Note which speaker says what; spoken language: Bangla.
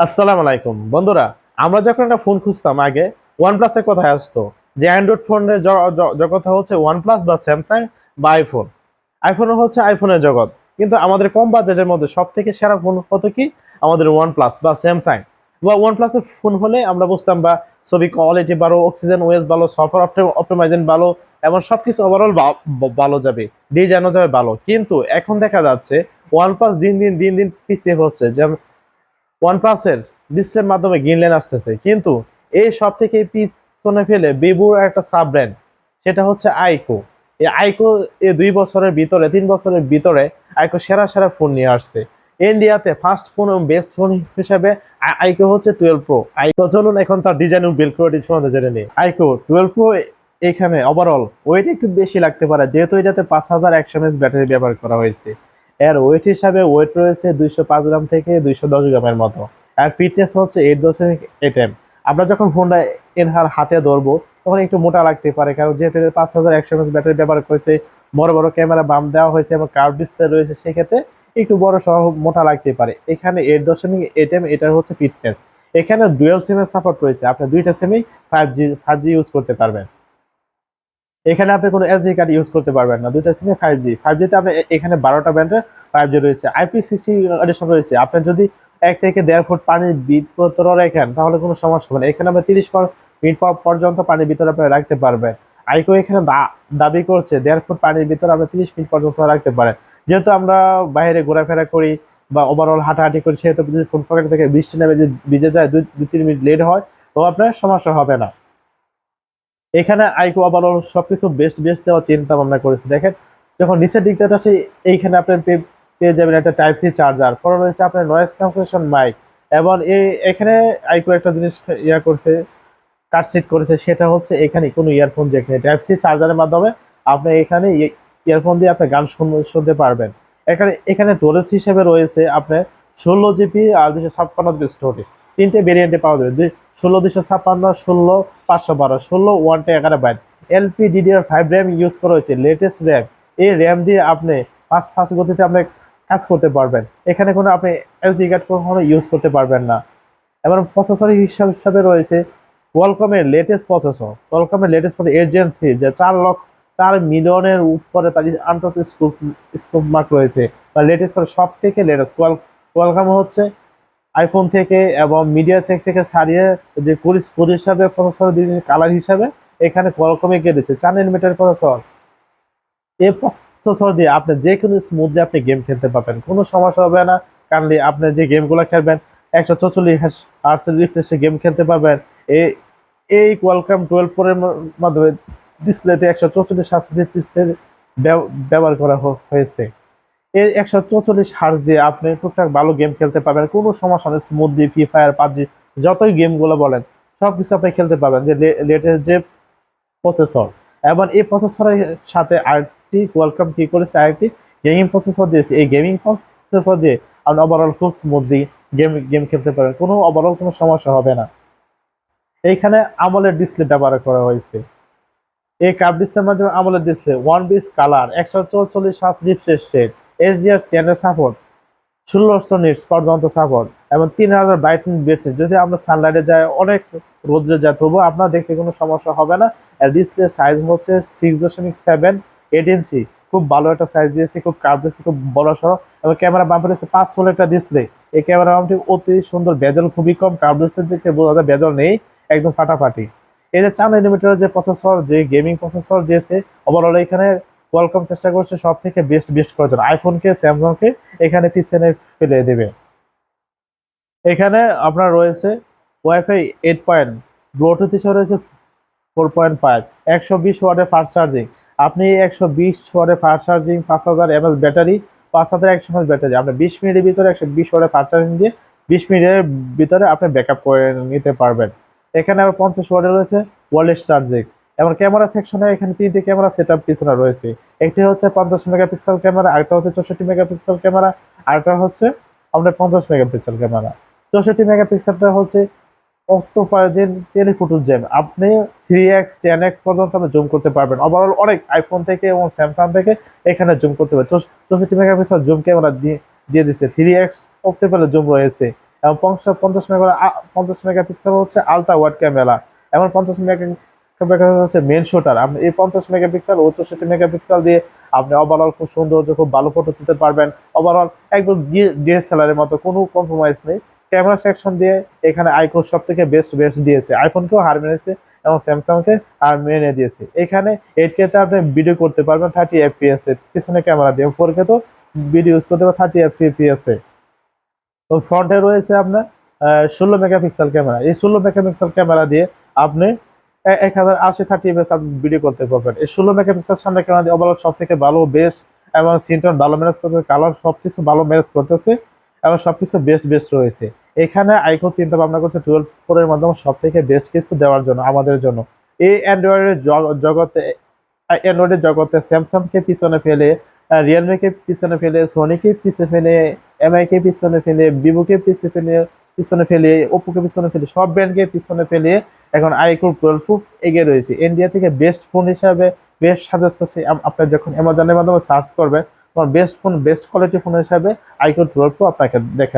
Speaker 1: আসসালামু আলাইকুম বন্ধুরা। আমরা যখন একটা ফোন খুঁজতাম আগে ওয়ান প্লাসের কথায় আসতো যে অ্যান্ড্রয়েড ফোনের জগৎ হচ্ছে ওয়ান প্লাস বা স্যামসাং বা আইফোন। আইফোন হচ্ছে আইফোনের জগৎ, কিন্তু আমাদের কম বাজেটের মধ্যে সব থেকে সেরা ফোন হতো কি আমাদের ওয়ান প্লাস বা স্যামসাং। বা ওয়ান প্লাসের ফোন হলে আমরা বুঝতাম বা ছবি কোয়ালিটি ভালো, অক্সিজেন ওয়েস ভালো, সফটওয়্যার অপটিমাইজেশন ভালো এবং সবকিছু ওভারঅল ভালো যাবে, ডিজাইনও যাবে ভালো। কিন্তু এখন দেখা যাচ্ছে ওয়ান প্লাস দিন দিন পিছিয়ে হচ্ছে। যেমন ওয়ানপ্লাসের ডিসপ্লের মাধ্যমে গ্রিন লাইন আসতেছে, কিন্তু এই সব থেকে পিছনে ফেলে ভিভোর একটা সাব ব্র্যান্ড, সেটা হচ্ছে আইকো। এই আইকো এই 2 বছরের ভিতরে 3 বছরের ভিতরে আইকো সেরা সেরা ফোন নিয়ে আসছে। ইন্ডিয়াতে ফার্স্ট ফোন এবং বেস্ট ফোন হিসেবে আইকো হচ্ছে 12 প্রো। আইকো চলুন এখন তার ডিজাইন এবং বিল্ড কোয়ালিটি সম্বন্ধে জেনে নিই। আইকো 12 প্রো এখানে ওভারঅল ওয়েট একটু বেশি লাগতে পারে, যেহেতু এটাতে 5100 mAh ব্যাটারি ব্যবহার করা হয়েছে। এর ওয়েট হিসাবে ওয়েট রয়েছে 205 গ্রাম থেকে 210 গ্রামের মতো। আর ফিটনেস হচ্ছে 8.8 m। আমরা যখন ফোনটা এনহার হাতে ধরবো তখন একটু মোটা লাগতে পারে, কারণ যেহেতু 5100 mAh ব্যাটারি ব্যবহার করেছে, বড় বড় ক্যামেরা বাম দেওয়া হয়েছে এবং কার্ভ ডিসপ্লে রয়েছে, সেক্ষেত্রে একটু বড় সহ মোটা লাগতে পারে। এখানে 8.8 m, এটা হচ্ছে ফিটনেস। এখানে ডুয়েল সিমের সাপোর্ট রয়েছে, আপনি দুইটা সিমেই 5G ইউজ করতে পারবেন। এখানে আপনি কোনো এসডি কার্ড ইউজ করতে পারবেন না, দুইটা সিমে 5G তে আপনি এখানে 12টা ব্যান্ডের 5G রয়েছে, IP60 এডিশন রয়েছে। আপনি যদি 1 থেকে 1.5 ফুট পানির ভিতরে রাখেন তাহলে কোনো সমস্যা হবে না। এখানে আপনি 30 মিনিট পর্যন্ত পানির ভিতরে আপনি রাখতে পারবেন। আইকো এখানে দাবি করছে 1.5 ফুট পানির ভিতরে আপনি 30 মিনিট পর্যন্ত রাখতে পারেন। যেহেতু আমরা বাইরে ঘোরাফেরা করি বা ওভারঅল হাঁটাহাঁটি করি, সেহেতু যদি ফোন পকেট থেকে বৃষ্টি নেমে যদি ভিজে যায়, 2-3 মিনিট লেট হয়, তো আপনার সমস্যা হবে না। এখানে আইকো ওভারঅল সবকিছু বেস্ট বেস্ট দেওয়ার চিন্তা ভাবনা করেছে। দেখেন, যখন নিচের দিকটা আসে এইখানে আপনি পেয়ে যাবেন একটা টাইপ সি চার্জার, পরে রয়েছে আপনার নয়েজ ক্যান্সেলেশন মাইক। এবং এখানে আইকো একটা জিনিস করছে, কাটসিট করেছে, সেটা হচ্ছে এখানে কোনো ইয়ারফোন জ্যাক নেই। টাইপ সি চার্জারের মাধ্যমে আপনি এখানে ইয়ারফোন দিয়ে আপনি গান শুনতে পারবেন। এখানে এখানে স্টোরেজ হিসেবে রয়েছে আপনার 16 জিবি আর 256 জিবি স্টোরেজ। তিনটে ভেরিয়েন্টে পাওয়া যাবে, 16 256, 16 512, 16 1 11 বাইট। LPDDR5 র্যাম ইউজ করা হয়েছে, লেটেস্ট র্যাম। এই র্যাম দিয়ে আপনি ফাস্ট ফাস্ট গতিতে আপনি কাজ করতে পারবেন। এখানে কোনো আপনি এসডি কার্ড কখনো ইউজ করতে পারবেন না। এবং প্রসেসর হিসাবে রয়েছে কোয়ালকমের লেটেস্ট ফোন 8 Gen 3, যে 4 মিলিয়নের উপরে তার আন্তর্জাতিক স্কোপ মার্ক রয়েছে, বা লেটেস্ট ফোন সব থেকে লেটেস্ট। কোয়ালকম হচ্ছে আইফোন থেকে এবং মিডিয়া থেকে ছাড়িয়ে যে কোর হিসাবে প্রসেসর দিয়েছে, কালার হিসাবে এখানে কোয়ালকমে কেটেছে 4 nm প্রসেসর। এই প্রসেসর দিয়ে আপনি যে কোনো স্মুথলি আপনি গেম খেলতে পারবেন, কোনো সমস্যা হবে না। কারণ আপনি যে গেমগুলো খেলবেন 144 হার্টজ রিফ্রেশে গেম খেলতে পারবেন। এই এই কোয়ালকম 12 প্রোর মাধ্যমে ডিসপ্লেতে 144 হার্টজ ডিসপ্লে ব্যবহার করা হয়েছে। এই 144 হার্টজ দিয়ে আপনি টুকটাক ভালো গেম খেলতে পারবেন, কোনো সমস্যা নেই। স্মুথলি ফ্রি ফায়ার, পাবজি, যতই গেমগুলো বলেন সবকিছু আপনি খেলতে পারবেন, যে লেটেস্ট যে প্রসেসর। এবং এই প্রসেসরের সাথে আরেকটি কোয়ালকম কি করেছে, আরেকটি গেমিং প্রসেসর দিয়েছে। এই গেমিং প্রসেসর দিয়ে আপনি ওভারঅল খুব স্মুথলি গেম খেলতে পারবেন, কোনো ওভারঅল কোনো সমস্যা হবে না। এইখানে আমলের ডিসপ্লে ব্যবহার করা হয়েছে। এই কার্ভ ডিসপ্লের মাধ্যমে আমলের display, one bits colour, 144 hertz refresh rate, HDR10 এর সাপোর্ট, 1600 নিটস পর্যন্ত সাপোর্ট এবং 3000 ব্রাইটনেস ব্রাইটনেস। যদি আমরা সানলাইটে যাই, অনেক রোদ্রে যায়, তবুও আপনার দেখতে কোনো সমস্যা হবে না। আর ডিসপ্লে সাইজ হচ্ছে 6.78 ইঞ্চি, খুব ভালো একটা সাইজ দিয়েছে, খুব কার্ভ দিয়েছে, খুব বড় সড়ো। এবং ক্যামেরা বাম্পার হচ্ছে 5 একটা ডিসপ্লে। এই ক্যামেরা বাম্পটি অতি সুন্দর, বেজল খুবই কম, কার্ভ ডিসপ্লে দেখতে বোঝা যায় বেজল নেই, একদম ফাটাফাটি। এই যে 4 nm যে প্রসেসর, যে গেমিং প্রসেসর দিয়েছে, ওভারঅল এখানে কোয়ালকম চেষ্টা করছে সব থেকে বেস্ট করার জন্য, আইফোনকে স্যামসাংকে এখানে পিছনে ফেলে দেবে। এখানে আপনার রয়েছে ওয়াইফাই 8 পয়েন্ট, ব্লুটুথ হিসেবে রয়েছে 4.5, 120 ওয়াটের ফাস্ট চার্জিং। আপনি 120 ওয়াটের fast charging, 5000 mAh battery, 5100 mAh battery, আপনি 20 মিনিটের ভিতরে 120 ওয়াটের ফাস্ট চার্জিং দিয়ে 20 মিনিটের ভিতরে আপনি ব্যাকআপ করে নিতে পারবেন। এখানে আবার 50 ওয়াটের রয়েছে ওয়ারলেস চার্জিং। এবং ক্যামেরা সেকশনে এখানে 3টি ক্যামেরা সেট আপ পিছনে রয়েছে। একটি হচ্ছে 50 মেগাপিক্সেল ক্যামেরা, আরেকটা হচ্ছে 64 মেগাপিক্সেল ক্যামেরা, আরেকটা হচ্ছে আপনার 50 মেগাপিক্সেল ক্যামেরা। 64 মেগাপিক্সেলটা হচ্ছে অক্টোপারজেন টেলিফোটো জ্যাম, আপনি 3x 10x পর্যন্ত আপনি জুম করতে পারবেন। ওভারঅল অনেক আইফোন থেকে এবং স্যামসাং থেকে এখানে জুম করতে পারবেন। 64 মেগাপিক্সেল জুম ক্যামেরা দিয়ে দিচ্ছে, 3x অপটিক্যাল জুম রয়েছে। এবং 50 মেগাপিক্সেল হচ্ছে আলট্রা ওয়াইড ক্যামেরা, এবং 50 মেগাপিক্সেল হচ্ছে মেন শুটার। আপনি এই 50 মেগাপিক্সেল ও 64 মেগাপিক্সেল দিয়ে আপনি ওভারঅল খুব সৌন্দর্য, খুব ভালো ফটো তুলতে পারবেন। ওভারঅল একদম ডিএসএলআর এর মতো, কোনো কম্প্রোমাইজ নেই। ক্যামেরা সেকশন দিয়ে এখানে আইকো সব থেকে বেস্ট বেস্ট দিয়েছে, আইফোনকেও হার মেনেছে এবং স্যামসাংকে হার মেনে দিয়েছে। এখানে 8K তে আপনি ভিডিও করতে পারবেন 30 FPS এ পিছনে ক্যামেরা দিয়ে, 4K তো ভিডিও ইউজ করতে পারবেন 30 FPS এ। তো ফ্রন্টে রয়েছে আপনার 16 মেগাপিক্সেল ক্যামেরা। এই 16 মেগাপিক্সেল ক্যামেরা দিয়ে আপনি 1080 30 FPS আপনি ভিডিও করতে পারবেন। এই 16 মেগাপিক্সেল সামনে ক্যামেরা দিয়ে ওভারঅল সব থেকে ভালো বেস্ট, এবং সিনটন ভালো ম্যানেজ করতেছে, কালার সবকিছু ভালো ম্যানেজ করতেছে, এবং সবকিছু বেস্ট বেস্ট রয়েছে। এখানে আইকো চিন্তা ভাবনা করছে 12 প্রোর মাধ্যমে সব থেকে বেস্ট কিছু দেওয়ার জন্য আমাদের জন্য। এই জগতে অ্যান্ড্রয়েডের জগতে স্যামসাংকে পিছনে ফেলে, রিয়েলমিকে পিছনে ফেলে, সোনিকে পিছনে ফেলে, এমআইকে পিছনে ফেলে, ভিভোকে পিছনে ফেলে, ওপ্পোকে পিছনে ফেলে, সব ব্র্যান্ডকে পিছনে ফেলে এখন আইকো 12 প্রো এগিয়ে রয়েছে। ইন্ডিয়া থেকে বেস্ট ফোন হিসাবে বেস্ট সাজেস্ট করছে। আপনার যখন অ্যামাজনের মাধ্যমে সার্চ করবেন, তোমার best phone, best quality phone হিসাবে আইকো 12 প্রো আপনাকে দেখা